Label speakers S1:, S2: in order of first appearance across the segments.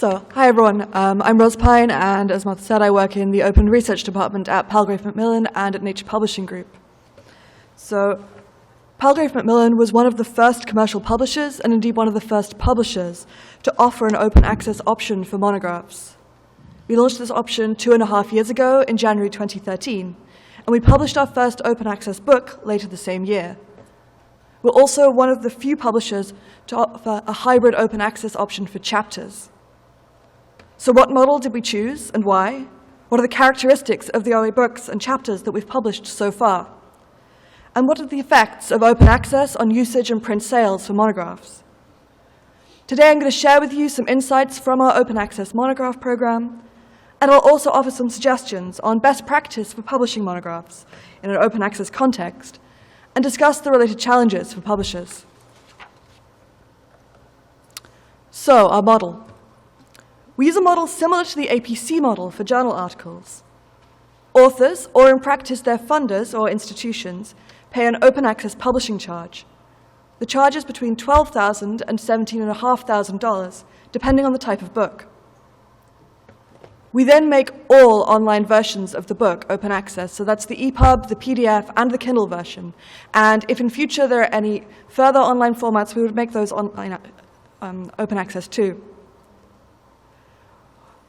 S1: Hi everyone, I'm Ros Pyne, and as Martha said, I work in the Open Research Department at Palgrave Macmillan and at Nature Publishing Group. Palgrave Macmillan was one of the first commercial publishers, and indeed one of the first publishers, to offer an open access option for monographs. We launched this option 2.5 years ago in January 2013, and we published our first open access book later the same year. We're also one of the few publishers to offer a hybrid open access option for chapters. So what model did we choose and why? What are the characteristics of the OA books and chapters that we've published so far? And what are the effects of open access on usage and print sales for monographs? Today I'm going to share with you some insights from our open access monograph program, and I'll also offer some suggestions on best practice for publishing monographs in an open access context, and discuss the related challenges for publishers. So, our model. We use a model similar to the APC model for journal articles. Authors, or in practice their funders or institutions, pay an open access publishing charge. The charge is between $12,000 and $17,500, depending on the type of book. We then make all online versions of the book open access, so that's the EPUB, the PDF, and the Kindle version. And if in future there are any further online formats, we would make those online open access too.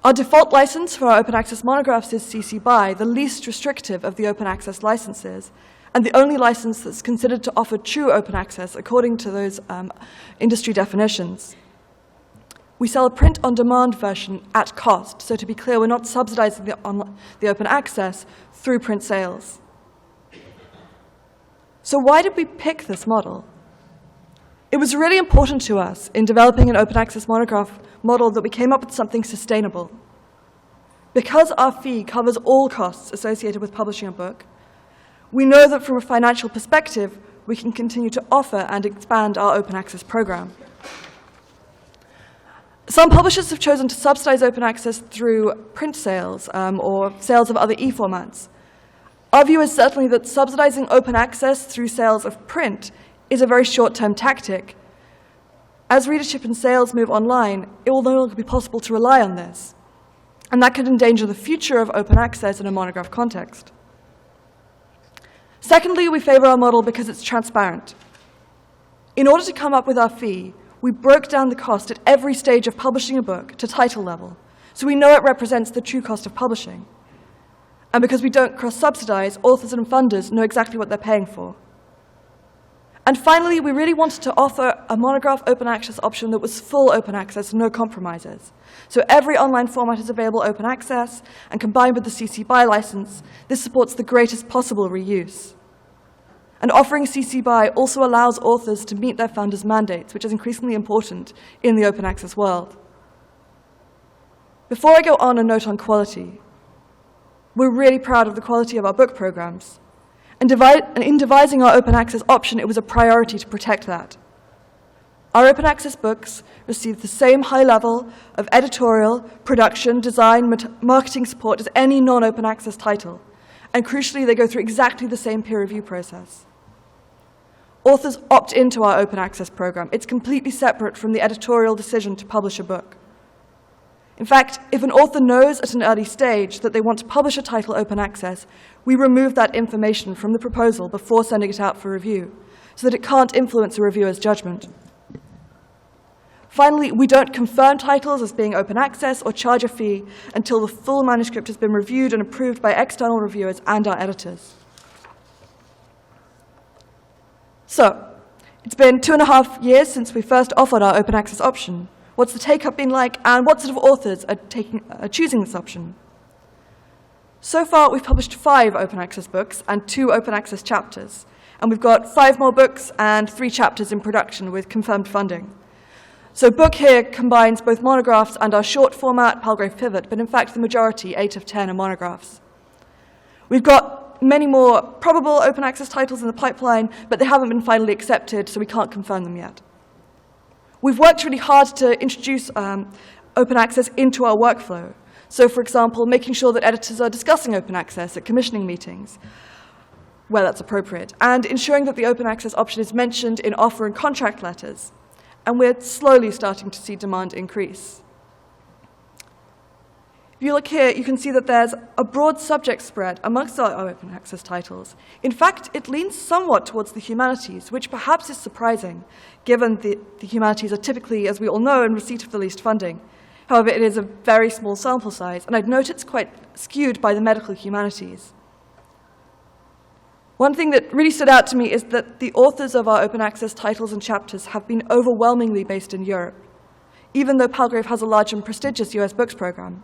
S1: Our default license for our open access monographs is CC BY, the least restrictive of the open access licenses, and the only license that's considered to offer true open access according to those industry definitions. We sell a print-on-demand version at cost, so to be clear, we're not subsidizing the open access through print sales. So why did we pick this model? It was really important to us in developing an open access monograph model that we came up with something sustainable. Because our fee covers all costs associated with publishing a book, we know that from a financial perspective, we can continue to offer and expand our open access program. Some publishers have chosen to subsidize open access through print sales or sales of other e-formats. Our view is certainly that subsidizing open access through sales of print is a very short-term tactic. As readership and sales move online, it will no longer be possible to rely on this, and that could endanger the future of open access in a monograph context. Secondly, we favor our model because it's transparent. In order to come up with our fee, we broke down the cost at every stage of publishing a book to title level, so we know it represents the true cost of publishing. And because we don't cross-subsidize, authors and funders know exactly what they're paying for. And finally, we really wanted to offer a monograph open access option that was full open access, no compromises. So every online format is available open access, and combined with the CC BY license, this supports the greatest possible reuse. And offering CC BY also allows authors to meet their funders' mandates, which is increasingly important in the open access world. Before I go on, a note on quality. We're really proud of the quality of our book programs. And in devising our open access option, it was a priority to protect that. Our open access books receive the same high level of editorial, production, design, marketing support as any non-open access title. And crucially, they go through exactly the same peer review process. Authors opt into our open access program. It's completely separate from the editorial decision to publish a book. In fact, if an author knows at an early stage that they want to publish a title open access, we remove that information from the proposal before sending it out for review, so that it can't influence a reviewer's judgment. Finally, we don't confirm titles as being open access or charge a fee until the full manuscript has been reviewed and approved by external reviewers and our editors. So, it's been 2.5 years since we first offered our open access option. What's the take-up been like, and what sort of authors are choosing this option? So far, we've published 5 open access books and 2 open access chapters. And we've got 5 more books and 3 chapters in production with confirmed funding. So book here combines both monographs and our short format Palgrave Pivot, but in fact the majority, 8 of 10, are monographs. We've got many more probable open access titles in the pipeline, but they haven't been finally accepted, so we can't confirm them yet. We've worked really hard to introduce open access into our workflow. So, for example, making sure that editors are discussing open access at commissioning meetings, where that's appropriate, and ensuring that the open access option is mentioned in offer and contract letters. And we're slowly starting to see demand increase. If you look here, you can see that there's a broad subject spread amongst our open access titles. In fact, it leans somewhat towards the humanities, which perhaps is surprising, given the humanities are typically, as we all know, in receipt of the least funding. However, it is a very small sample size, and I'd note it's quite skewed by the medical humanities. One thing that really stood out to me is that the authors of our open access titles and chapters have been overwhelmingly based in Europe, even though Palgrave has a large and prestigious US books program.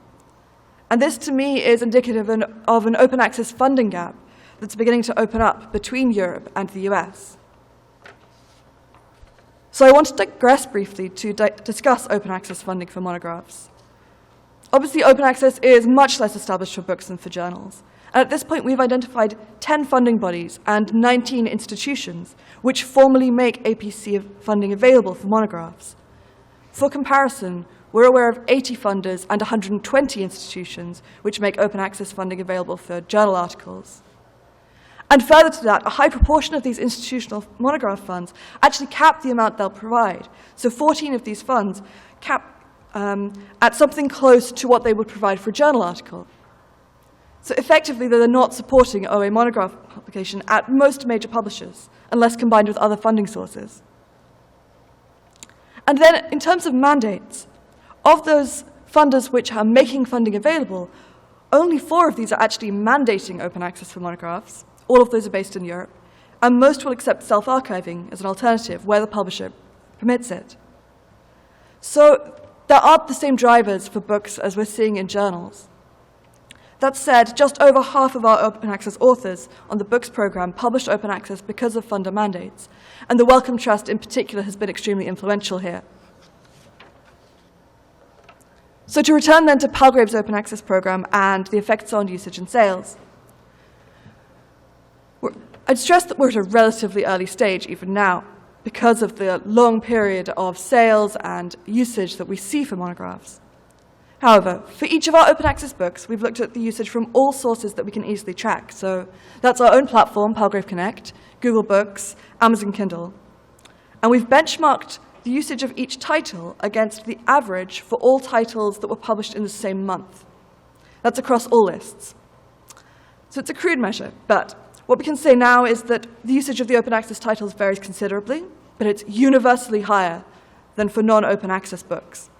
S1: And this, to me, is indicative of an open access funding gap that's beginning to open up between Europe and the US. So I want to digress briefly to discuss open access funding for monographs. Obviously, open access is much less established for books than for journals. And at this point, we've identified 10 funding bodies and 19 institutions which formally make APC funding available for monographs. For comparison, we're aware of 80 funders and 120 institutions which make open access funding available for journal articles. And further to that, a high proportion of these institutional monograph funds actually cap the amount they'll provide. So 14 of these funds cap at something close to what they would provide for a journal article. So effectively, they're not supporting OA monograph publication at most major publishers, unless combined with other funding sources. And then, in terms of mandates, of those funders which are making funding available, only 4 of these are actually mandating open access for monographs. All of those are based in Europe, and most will accept self-archiving as an alternative where the publisher permits it. So there aren't the same drivers for books as we're seeing in journals. That said, just over half of our open access authors on the books program published open access because of funder mandates, and the Wellcome Trust in particular has been extremely influential here. So to return then to Palgrave's open access program and the effects on usage and sales. I'd stress that we're at a relatively early stage even now because of the long period of sales and usage that we see for monographs. However, for each of our open access books, we've looked at the usage from all sources that we can easily track. So that's our own platform, Palgrave Connect, Google Books, Amazon Kindle. And we've benchmarked the usage of each title against the average for all titles that were published in the same month. That's across all lists. So it's a crude measure, but what we can say now is that the usage of the open access titles varies considerably, but it's universally higher than for non-open access books.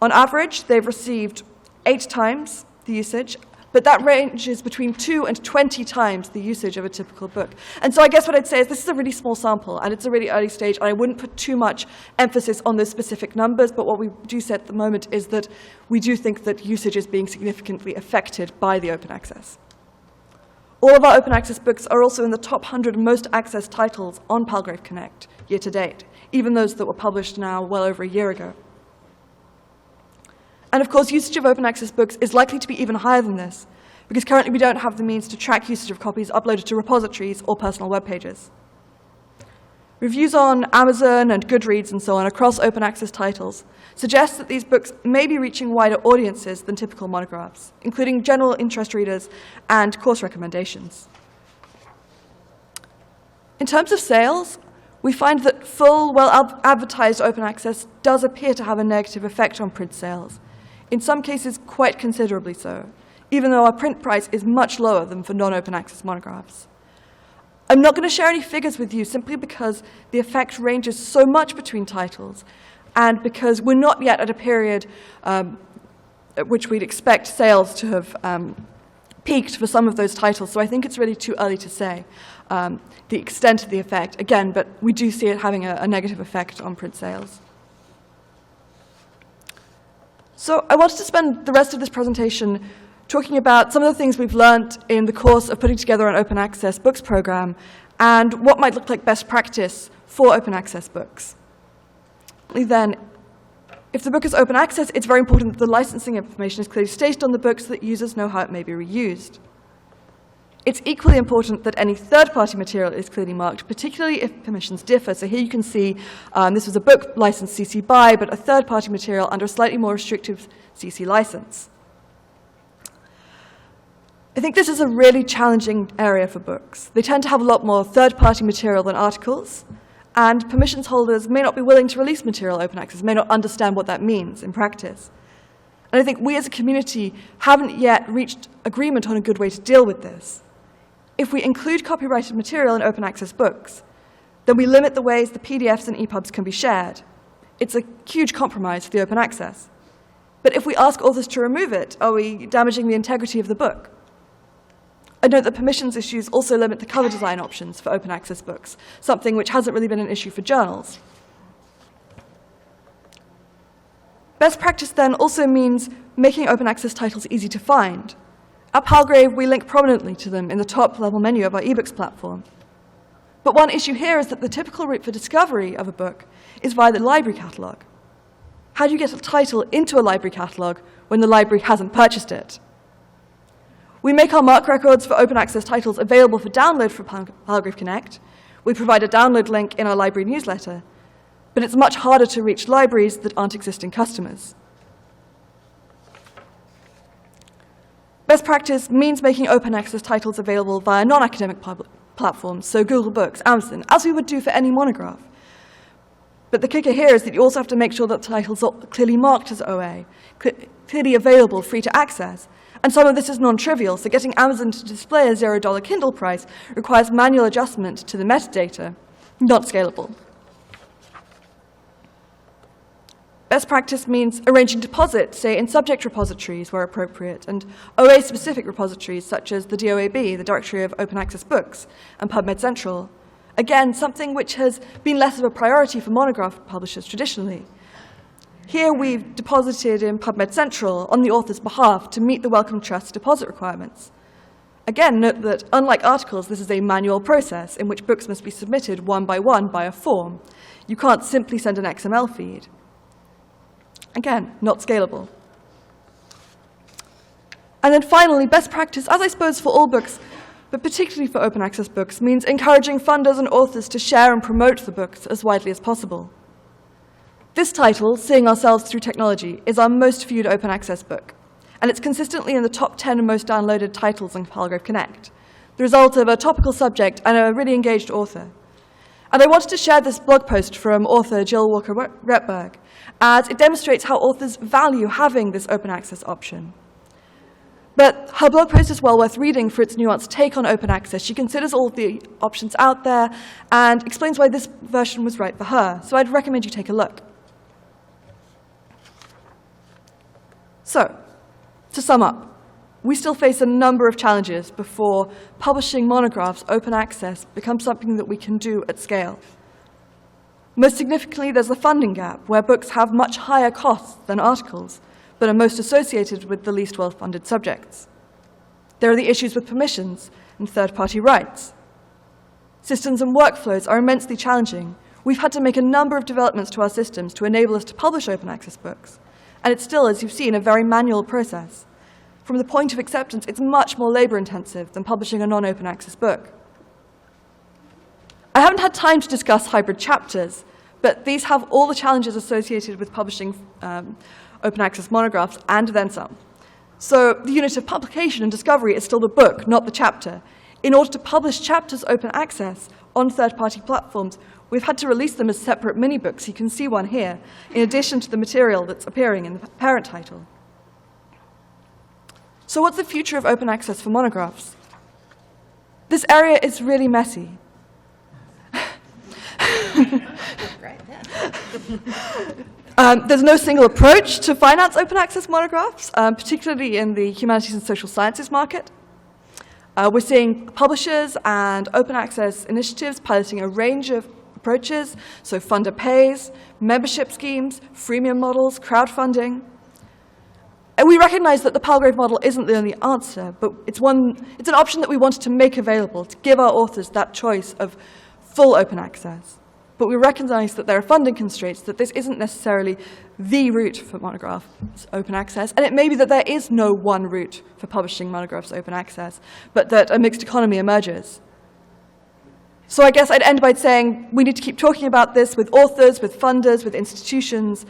S1: On average, they've received 8 times the usage, but that ranges between 2 and 20 times the usage of a typical book. And so I guess what I'd say is this is a really small sample, and it's a really early stage, and I wouldn't put too much emphasis on those specific numbers, but what we do say at the moment is that we do think that usage is being significantly affected by the open access. All of our open access books are also in the top 100 most accessed titles on Palgrave Connect year to date, even those that were published now well over a year ago. And of course, usage of open access books is likely to be even higher than this, because currently we don't have the means to track usage of copies uploaded to repositories or personal web pages. Reviews on Amazon and Goodreads and so on across open access titles suggest that these books may be reaching wider audiences than typical monographs, including general interest readers and course recommendations. In terms of sales, we find that full, well-advertised open access does appear to have a negative effect on print sales, in some cases quite considerably so, even though our print price is much lower than for non-open access monographs. I'm not going to share any figures with you simply because the effect ranges so much between titles and because we're not yet at a period at which we'd expect sales to have peaked for some of those titles. So I think it's really too early to say the extent of the effect, again, but we do see it having a negative effect on print sales. So I wanted to spend the rest of this presentation talking about some of the things we've learned in the course of putting together an open access books program and what might look like best practice for open access books. Then, if the book is open access, it's very important that the licensing information is clearly stated on the book so that users know how it may be reused. It's equally important that any third-party material is clearly marked, particularly if permissions differ. So here you can see this was a book licensed CC BY, but a third-party material under a slightly more restrictive CC license. I think this is a really challenging area for books. They tend to have a lot more third-party material than articles, and permissions holders may not be willing to release material open access, may not understand what that means in practice. And I think we as a community haven't yet reached agreement on a good way to deal with this. If we include copyrighted material in open access books, then we limit the ways the PDFs and EPUBs can be shared. It's a huge compromise for the open access. But if we ask authors to remove it, are we damaging the integrity of the book? I note that permissions issues also limit the cover design options for open access books, something which hasn't really been an issue for journals. Best practice then also means making open access titles easy to find. At Palgrave, we link prominently to them in the top-level menu of our ebooks platform. But one issue here is that the typical route for discovery of a book is via the library catalogue. How do you get a title into a library catalogue when the library hasn't purchased it? We make our MARC records for open access titles available for download from Palgrave Connect. We provide a download link in our library newsletter, but it's much harder to reach libraries that aren't existing customers. Best practice means making open access titles available via non-academic platforms, so Google Books, Amazon, as we would do for any monograph. But the kicker here is that you also have to make sure that titles are clearly marked as OA, clearly available, free to access. And some of this is non-trivial, so getting Amazon to display a $0 Kindle price requires manual adjustment to the metadata, not scalable. Best practice means arranging deposits, say in subject repositories where appropriate, and OA-specific repositories such as the DOAB, the Directory of Open Access Books, and PubMed Central. Again, something which has been less of a priority for monograph publishers traditionally. Here we've deposited in PubMed Central on the author's behalf to meet the Wellcome Trust deposit requirements. Again, note that unlike articles, this is a manual process in which books must be submitted one by a form. You can't simply send an XML feed. Again, not scalable. And then finally, best practice, as I suppose for all books, but particularly for open access books, means encouraging funders and authors to share and promote the books as widely as possible. This title, Seeing Ourselves Through Technology, is our most viewed open access book, and it's consistently in the top 10 most downloaded titles on Palgrave Connect, the result of a topical subject and a really engaged author. And I wanted to share this blog post from author Jill Walker-Retberg, as it demonstrates how authors value having this open access option. But her blog post is well worth reading for its nuanced take on open access. She considers all of the options out there and explains why this version was right for her. So I'd recommend you take a look. So, to sum up, we still face a number of challenges before publishing monographs open access becomes something that we can do at scale. Most significantly, there's the funding gap, where books have much higher costs than articles, but are most associated with the least well-funded subjects. There are the issues with permissions and third-party rights. Systems and workflows are immensely challenging. We've had to make a number of developments to our systems to enable us to publish open access books, and it's still, as you've seen, a very manual process. From the point of acceptance, it's much more labor-intensive than publishing a non-open access book. I haven't had time to discuss hybrid chapters, but these have all the challenges associated with publishing open access monographs and then some. So the unit of publication and discovery is still the book, not the chapter. In order to publish chapters open access on third-party platforms, we've had to release them as separate mini-books. You can see one here, in addition to the material that's appearing in the parent title. So what's the future of open access for monographs? This area is really messy. There's no single approach to finance open access monographs, particularly in the humanities and social sciences market. We're seeing publishers and open access initiatives piloting a range of approaches, so funder pays, membership schemes, freemium models, crowdfunding. And we recognize that the Palgrave model isn't the only answer, but it's an option that we wanted to make available to give our authors that choice of full open access. But we recognize that there are funding constraints, that this isn't necessarily the route for monographs open access, and it may be that there is no one route for publishing monographs open access, but that a mixed economy emerges. So I guess I'd end by saying we need to keep talking about this with authors, with funders, with institutions,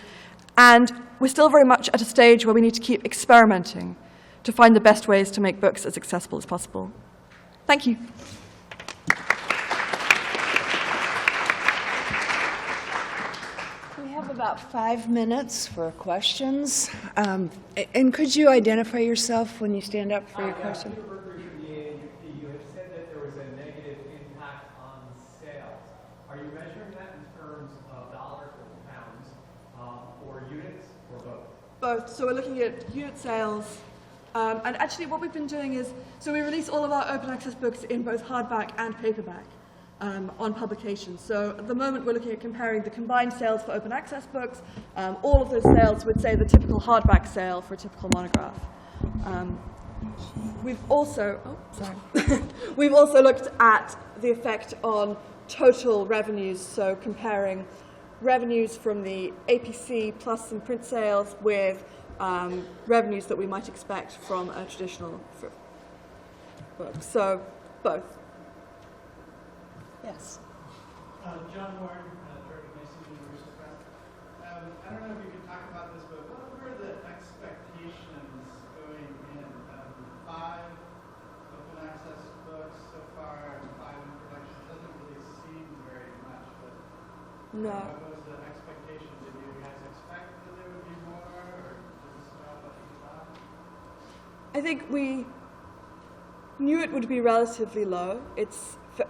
S1: and we're still very much at a stage where we need to keep experimenting to find the best ways to make books as accessible as possible. Thank you.
S2: We have have about 5 minutes for questions. And could you identify yourself when you stand up for your question?
S3: Peter Berkeley from the AAUP, you have said that there was a negative impact on sales. Are you measuring that in terms of dollars or pounds, or units, or both?
S1: Both. So we're looking at unit sales. And actually what we've been doing is, so we release all of our open access books in both hardback and paperback on publications. So at the moment we're looking at comparing the combined sales for open access books. All of those sales would say the typical hardback sale for a typical monograph. We've also, we've also looked at the effect on total revenues, so comparing revenues from the APC plus some print sales with revenues that we might expect from a traditional book. So, both.
S2: Yes.
S4: John Warren, Director of Mason University Press. I don't know if you can talk about this, but what were the expectations going in? 5 open access books so far and 5 in production. It doesn't really seem very much, but
S1: No.
S4: what was the expectation? Did you guys expect that there would be more, or did this about what you thought?
S1: I think we knew it would be relatively low.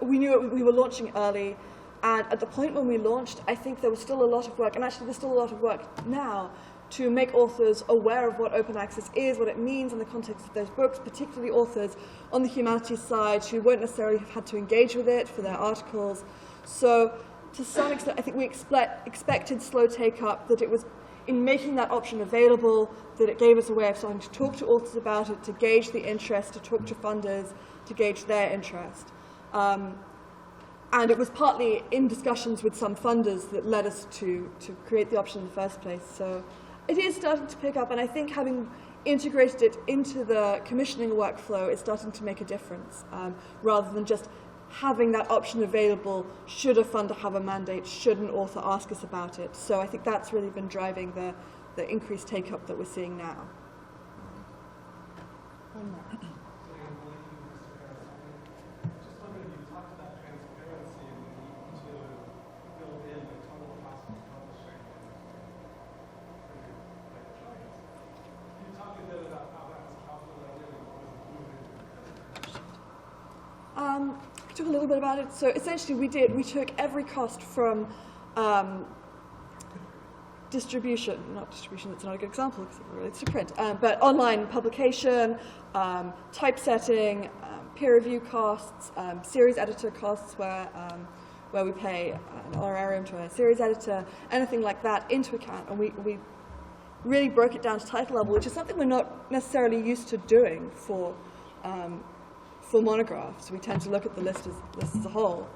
S1: We knew we were launching early, and at the point when we launched, I think there was still a lot of work, and actually there's still a lot of work now, to make authors aware of what open access is, what it means in the context of those books, particularly authors on the humanities side who won't necessarily have had to engage with it for their articles. So to some extent, I think we expected slow take-up, that it was in making that option available, that it gave us a way of starting to talk to authors about it, to gauge the interest, to talk to funders, to gauge their interest. And it was partly in discussions with some funders that led us to create the option in the first place. So it is starting to pick up, and I think having integrated it into the commissioning workflow is starting to make a difference, rather than just having that option available should a funder have a mandate, should an author ask us about it. So I think that's really been driving the increased take-up that we're seeing now. Talk a little bit about it. So essentially we took every cost from distribution, that's not a good example because it relates to print, but online publication, typesetting, peer review costs, series editor costs where we pay an honorarium to a series editor, anything like that into account, and we really broke it down to title level, which is something we're not necessarily used to doing for monographs. We tend to look at the list as a whole.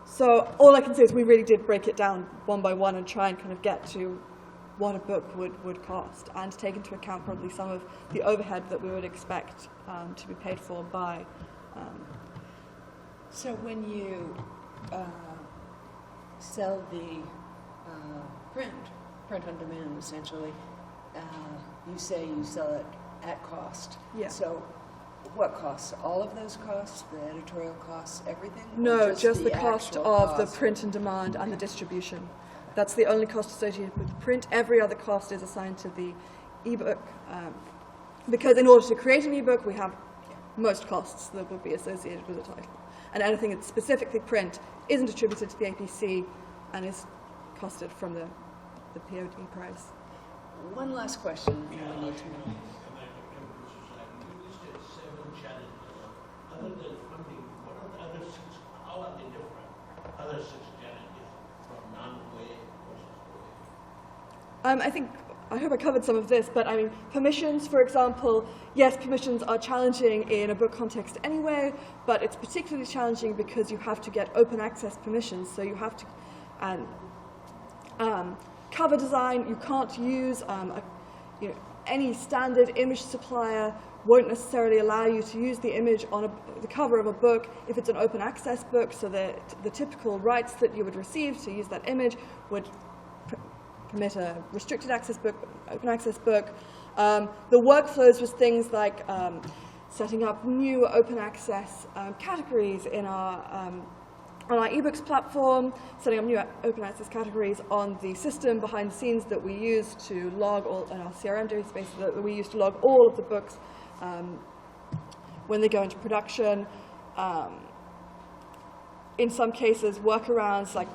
S1: So all I can say is we really did break it down one by one and try and kind of get to what a book would cost, and take into account probably some of the overhead that we would expect to be paid for by.
S2: So when you sell the print on demand, essentially, you say you sell it at cost.
S1: Yeah.
S2: So what costs? All of those costs? The editorial costs? Everything?
S1: No,
S2: Or
S1: just the cost
S2: actual
S1: of the
S2: cost?
S1: print and demand and the distribution. That's the only cost associated with the print. Every other cost is assigned to the ebook. Because in order to create an ebook, we have most costs that would be associated with a title. And anything that's specifically print isn't attributed to the APC and is costed from the POD price.
S2: One last question, and then we need to move.
S5: Other than funding, what are the other 6, how are they different? Other 6 challenges from non-OA versus OA?
S1: I hope I covered some of this, but I mean, permissions, for example, yes, permissions are challenging in a book context anyway, but it's particularly challenging because you have to get open access permissions, so you have to, cover design, you can't use any standard image supplier won't necessarily allow you to use the image on the cover of a book if it's an open access book, so that the typical rights that you would receive to use that image would permit a restricted access book, open access book. The workflows was things like setting up new open access categories in our on our ebooks platform, setting up new open access categories on the system behind the scenes that we use to log all, in our CRM database that we use to log all of the books when they go into production. In some cases, workarounds like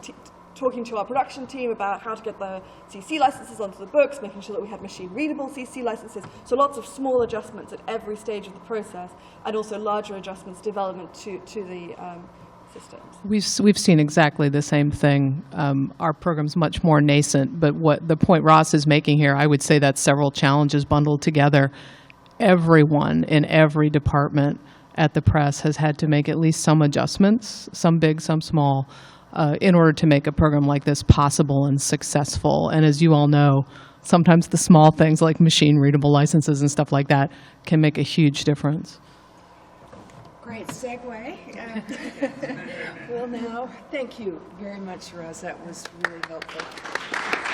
S1: talking to our production team about how to get the CC licenses onto the books, making sure that we had machine-readable CC licenses. So lots of small adjustments at every stage of the process, and also larger adjustments, development to the systems.
S6: We've seen exactly the same thing. Our program's much more nascent, but what the point Ros is making here, I would say that's several challenges bundled together. Everyone in every department at the press has had to make at least some adjustments, some big, some small, in order to make a program like this possible and successful. And as you all know, sometimes the small things like machine-readable licenses and stuff like that can make a huge difference.
S2: Great segue. Well, now, thank you very much, Ros. That was really helpful.